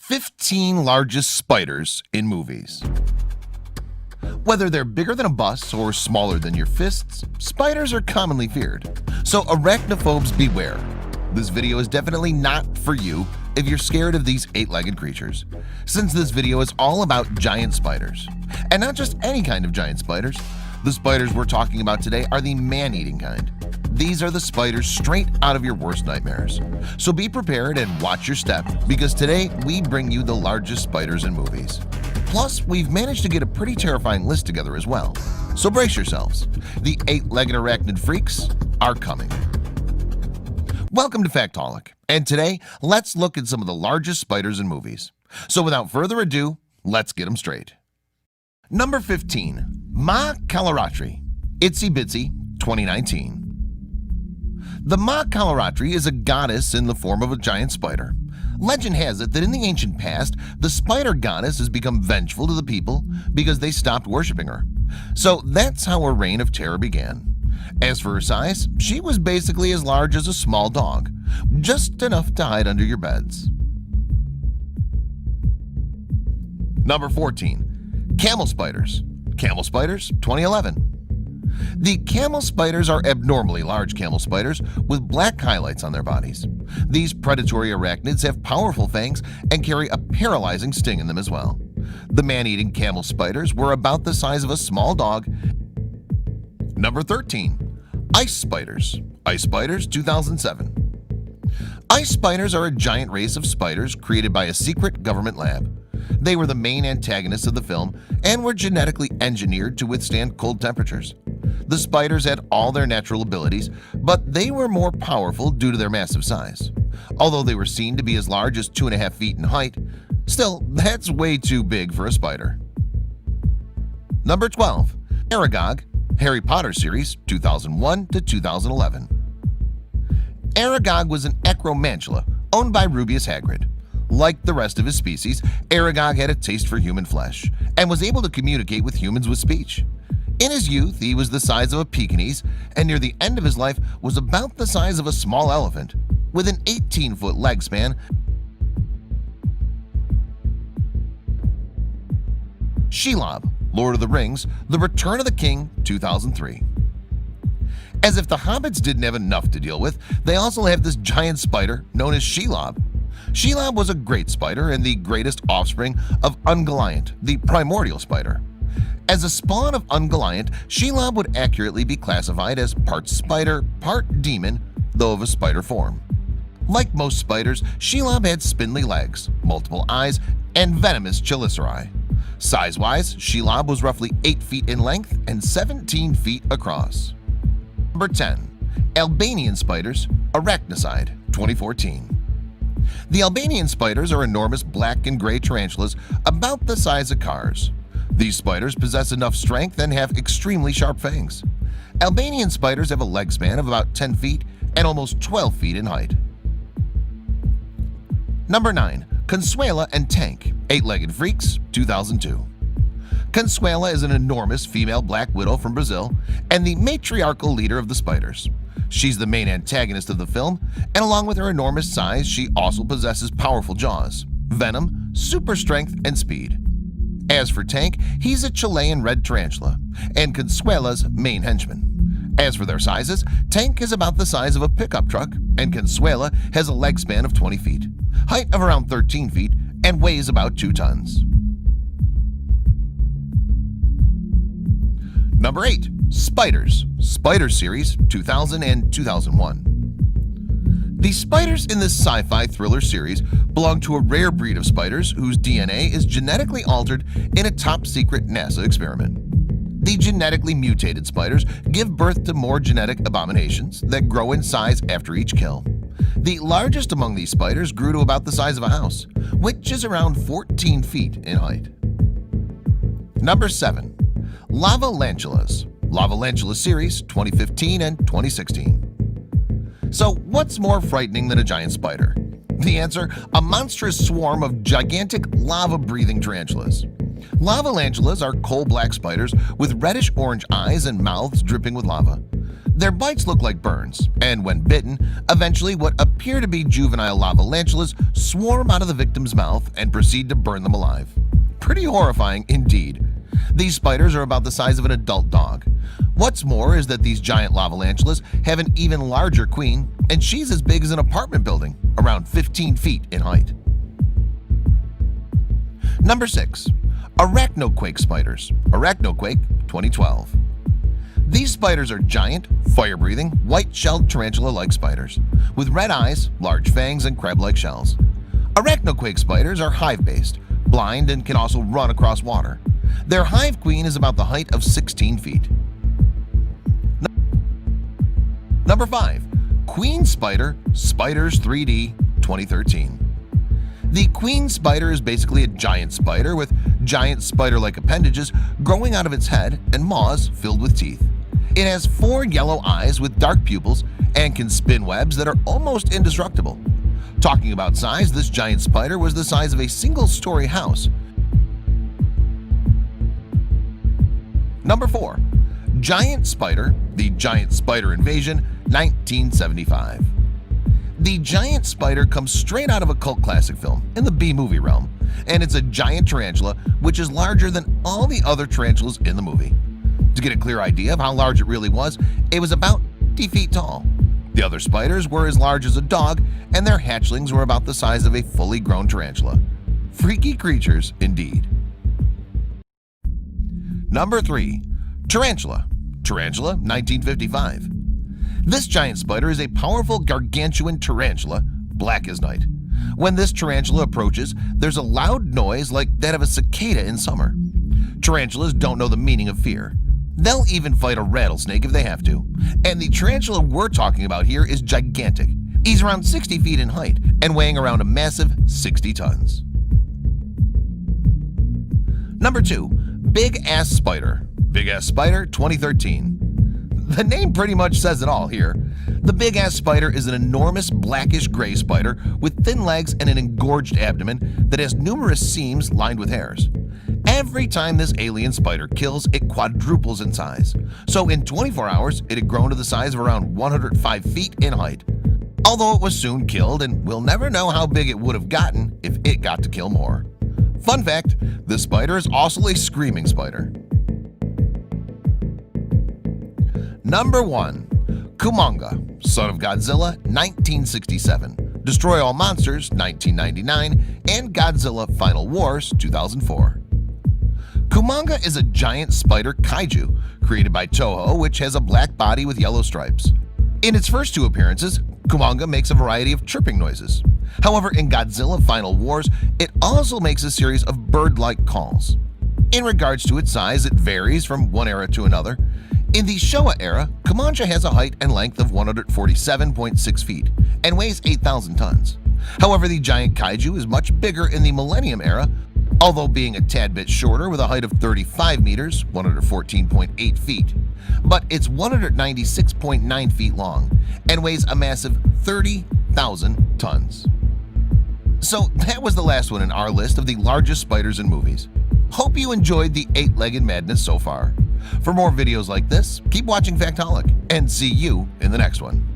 15 largest spiders in movies. Whether they're bigger than a bus or smaller than your fists, spiders are commonly feared. So arachnophobes beware. This video is definitely not for you if you're scared of these 8-legged creatures, since this video is all about giant spiders. And not just any kind of giant spiders. The spiders we're talking about today are the man-eating kind. These are the spiders straight out of your worst nightmares. So be prepared and watch your step, because today we bring you the largest spiders in movies. Plus, we've managed to get a pretty terrifying list together as well. So brace yourselves. The 8-legged arachnid freaks are coming. Welcome to Factaholic, and today let's look at some of the largest spiders in movies. So without further ado, let's get them straight. Number 15. Ma Kalaratri, Itsy Bitsy, 2019. The Ma Kalaratri is a goddess in the form of a giant spider. Legend has it that in the ancient past, the spider goddess has become vengeful to the people because they stopped worshiping her. So that's how her reign of terror began. As for her size, she was basically as large as a small dog, just enough to hide under your beds. Number 14. Camel spiders. Camel spiders, 2011. The camel spiders are abnormally large camel spiders with black highlights on their bodies. These predatory arachnids have powerful fangs and carry a paralyzing sting in them as well. The man-eating camel spiders were about the size of a small dog. Number 13. Ice spiders. Ice spiders, 2007. Ice spiders are a giant race of spiders created by a secret government lab. They were the main antagonists of the film and were genetically engineered to withstand cold temperatures. The spiders had all their natural abilities, but they were more powerful due to their massive size. Although they were seen to be as large as 2.5 feet in height, still, that's way too big for a spider. Number 12. Aragog, Harry Potter series, 2001 to 2011. Aragog was an Acromantula owned by Rubeus Hagrid. Like the rest of his species, Aragog had a taste for human flesh and was able to communicate with humans with speech. In his youth, he was the size of a Pekingese, and near the end of his life was about the size of a small elephant, with an 18-foot leg span. Shelob, Lord of the Rings, The Return of the King, 2003. As if the hobbits didn't have enough to deal with, they also have this giant spider known as Shelob. Shelob was a great spider and the greatest offspring of Ungoliant, the primordial spider. As a spawn of Ungoliant, Shelob would accurately be classified as part spider, part demon, though of a spider form. Like most spiders, Shelob had spindly legs, multiple eyes, and venomous chelicerae. Size-wise, Shelob was roughly 8 feet in length and 17 feet across. Number 10. Albanian spiders, Arachnicide, 2014. The Albanian spiders are enormous black and gray tarantulas about the size of cars. These spiders possess enough strength and have extremely sharp fangs. Albanian spiders have a leg span of about 10 feet and almost 12 feet in height. Number 9. Consuela and Tank, 8-legged freaks, 2002. Consuela is an enormous female black widow from Brazil and the matriarchal leader of the spiders. She's the main antagonist of the film, and along with her enormous size, she also possesses powerful jaws, venom, super strength, and speed. As for Tank, he's a Chilean red tarantula and Consuela's main henchman. As for their sizes, Tank is about the size of a pickup truck and Consuela has a leg span of 20 feet, height of around 13 feet, and weighs about 2 tons. Number 8. Spiders, Spider series, 2000 and 2001. The spiders in this sci-fi thriller series belong to a rare breed of spiders whose DNA is genetically altered in a top-secret NASA experiment. The genetically mutated spiders give birth to more genetic abominations that grow in size after each kill. The largest among these spiders grew to about the size of a house, which is around 14 feet in height. Number 7. Lavalantulas, Lavalantula series, 2015 and 2016. So what's more frightening than a giant spider? The answer, a monstrous swarm of gigantic lava-breathing tarantulas. Lavalantulas are coal-black spiders with reddish-orange eyes and mouths dripping with lava. Their bites look like burns, and when bitten, eventually what appear to be juvenile lavalantulas swarm out of the victim's mouth and proceed to burn them alive. Pretty horrifying indeed. These spiders are about the size of an adult dog. What's more is that these giant lavalantulas have an even larger queen, and she's as big as an apartment building, around 15 feet in height. Number 6. Arachnoquake spiders. Arachnoquake 2012. These spiders are giant, fire-breathing, white-shelled tarantula-like spiders with red eyes, large fangs, and crab-like shells. Arachnoquake spiders are hive-based, blind, and can also run across water. Their hive queen is about the height of 16 feet. Number 5. Queen spider Spiders 3D 2013. The queen spider is basically a giant spider with giant spider-like appendages growing out of its head and maws filled with teeth. It has 4 yellow eyes with dark pupils and can spin webs that are almost indestructible. Talking about size, this giant spider was the size of a single-story house. Number 4. Giant Spider, The Giant Spider Invasion 1975. The giant spider comes straight out of a cult classic film in the B-movie realm, and it's a giant tarantula which is larger than all the other tarantulas in the movie. To get a clear idea of how large it really was about 50 feet tall. The other spiders were as large as a dog, and their hatchlings were about the size of a fully grown tarantula. Freaky creatures indeed. Number 3. Tarantula. Tarantula 1955. This giant spider is a powerful gargantuan tarantula, black as night. When this tarantula approaches, there's a loud noise like that of a cicada in summer. Tarantulas don't know the meaning of fear. They'll even fight a rattlesnake if they have to. And the tarantula we're talking about here is gigantic. He's around 60 feet in height and weighing around a massive 60 tons. Number 2. Big Ass Spider. Big Ass Spider 2013. The name pretty much says it all here. The Big Ass Spider is an enormous blackish gray spider with thin legs and an engorged abdomen that has numerous seams lined with hairs. Every time this alien spider kills, it quadruples in size. So in 24 hours, it had grown to the size of around 105 feet in height. Although it was soon killed, and we'll never know how big it would have gotten if it got to kill more. Fun fact, this spider is also a screaming spider. Number 1. Kumonga, Son of Godzilla 1967, Destroy All Monsters 1999, and Godzilla Final Wars 2004. Kumonga is a giant spider kaiju created by Toho, which has a black body with yellow stripes. In its first 2 appearances, Kumonga makes a variety of chirping noises. However, in Godzilla Final Wars, it also makes a series of bird-like calls. In regards to its size, it varies from one era to another. In the Showa era, Kumonga has a height and length of 147.6 feet and weighs 8,000 tons. However, the giant kaiju is much bigger in the Millennium era, although being a tad bit shorter with a height of 35 meters, 114.8 feet. But it's 196.9 feet long and weighs a massive 30,000 tons. So that was the last one in our list of the largest spiders in movies. Hope you enjoyed the 8-legged madness so far. For more videos like this, keep watching Factaholic, and see you in the next one.